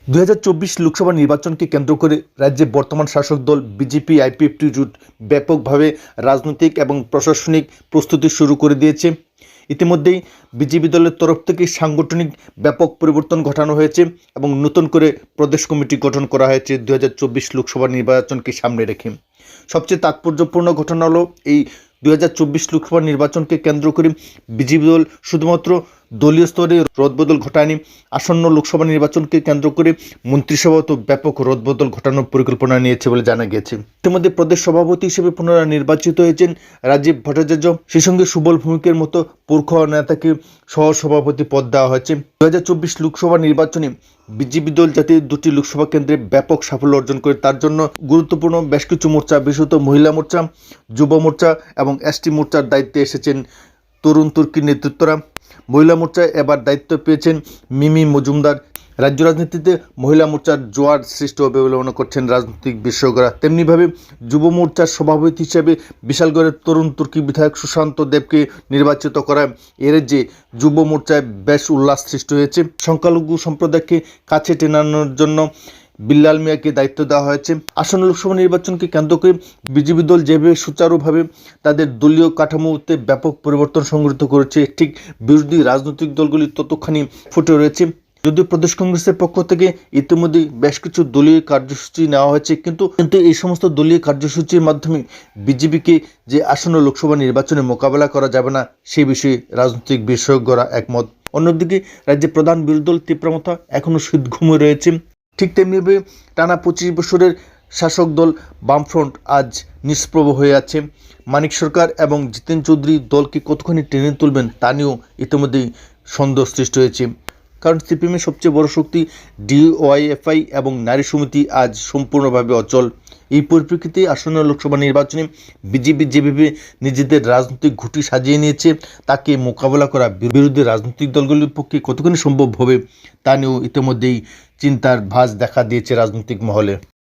2024 লোকসভা নির্বাচনকে কেন্দ্র করে রাজ্যে বর্তমান শাসক দল বিজেপি আইপিএফটি জোট ব্যাপকভাবে রাজনৈতিক এবং প্রশাসনিক প্রস্তুতি শুরু করে দিয়েছে। ইতিমধ্যেই বিজেপি দলের তরফ থেকে সাংগঠনিক ব্যাপক পরিবর্তন ঘটানো হয়েছে এবং নতুন করে প্রদেশ কমিটি গঠন করা হয়েছে 2024 লোকসভা নির্বাচনকে সামনে রেখে। সবচেয়ে তাৎপর্যপূর্ণ ঘটনা হলো এই 2024 লোকসভা নির্বাচনকে কেন্দ্র করে বিজেপি দল শুধুমাত্র দলীয় স্তরে রদবদল ঘটায়নি, আসন্ন লোকসভা নির্বাচনকে কেন্দ্র করে মন্ত্রিসভাতেও ব্যাপক রদবদল ঘটানোর পরিকল্পনা নিয়েছে বলে জানা গেছে। ইতিমধ্যে প্রদেশ সভাপতি হিসেবে পুনরায় নির্বাচিত হয়েছেন রাজীব ভট্টাচার্য, সেই সঙ্গে সুবল ভৌমিকের মতো পুরখ নেতাকে সহসভাপতি পদ দেওয়া হয়েছে। 2024 লোকসভা নির্বাচনে বিজেপি দল যাতে দুটি লোকসভা কেন্দ্রে ব্যাপক সাফল্য অর্জন করে তার জন্য গুরুত্বপূর্ণ বেশ কিছু মোর্চা, বিশেষত মহিলা মোর্চা, যুব মোর্চা এবং এসটি মোর্চার দায়িত্বে এসেছেন তরুণ তুর্কির নেতৃত্বরা। মহিলা মোর্চায় এবার দায়িত্ব পেয়েছেন মিমি মজুমদার। রাজ্য রাজনীতিতে মহিলা মোর্চার জোয়ার সৃষ্টি হবে বলে মনে করছেন রাজনৈতিক বিশেষজ্ঞরা। তেমনিভাবে যুব মোর্চার সভাপতি হিসেবে বিশালগড়ের তরুণ তুর্কি বিধায়ক সুশান্ত দেবকে নির্বাচিত করায় এর যে যুব মোর্চায় বেশ উল্লাস সৃষ্টি হয়েছে। সংখ্যালঘু সম্প্রদায়কে কাছে টেনানোর জন্য বিল্লাল মিয়াকে দায়িত্ব দেওয়া হয়েছে। আসন্ন লোকসভা নির্বাচনকে কেন্দ্র করে বিজেপি দল যেভাবে সুচারুভাবে তাদের দলীয় কাঠামোতে ব্যাপক পরিবর্তন সংঘটিত করেছে, ঠিক বিরোধী রাজনৈতিক দলগুলি ততখানি ফুটে রয়েছে। যদিও প্রদেশ কংগ্রেসের পক্ষ থেকে ইতিমধ্যে বেশ কিছু দলীয় কার্যসূচি নেওয়া হয়েছে, কিন্তু এই সমস্ত দলীয় কার্যসূচির মাধ্যমে বিজেপিকে যে আসন্ন লোকসভা নির্বাচনে মোকাবেলা করা যাবে না সেই বিষয়ে রাজনৈতিক বিশেষজ্ঞরা একমত। অন্যদিকে রাজ্যের প্রধান বিরোধী দল তীব্রমতা এখনও শীত ঘুমে রয়েছে। ঠিক তেমনিভাবে টানা 25 বছরের শাসক দল বামফ্রন্ট আজ নিষ্প্রভ হয়ে আছে। মানিক সরকার এবং জিতেন চৌধুরী দলকে কতখানি টেনে তুলবেন তা নিয়েও ইতিমধ্যেই সন্দেহ সৃষ্টি হয়েছে। কারণ সিপিএমের সবচেয়ে বড় শক্তি ডিওয়াইএফআই এবং নারী সমিতি আজ সম্পূর্ণভাবে অচল। এই পরিপ্রেক্ষিতে আসন্ন লোকসভা নির্বাচনে বিজেপি যেভাবে নিজেদের রাজনৈতিক ঘুঁটি সাজিয়ে নিয়েছে তাকে মোকাবেলা করা বিরোধী রাজনৈতিক দলগুলির পক্ষে কতখানি সম্ভব হবে তা নিয়েও ইতিমধ্যেই চিন্তার ভাঁজ দেখা দিয়েছে রাজনৈতিক মহলে।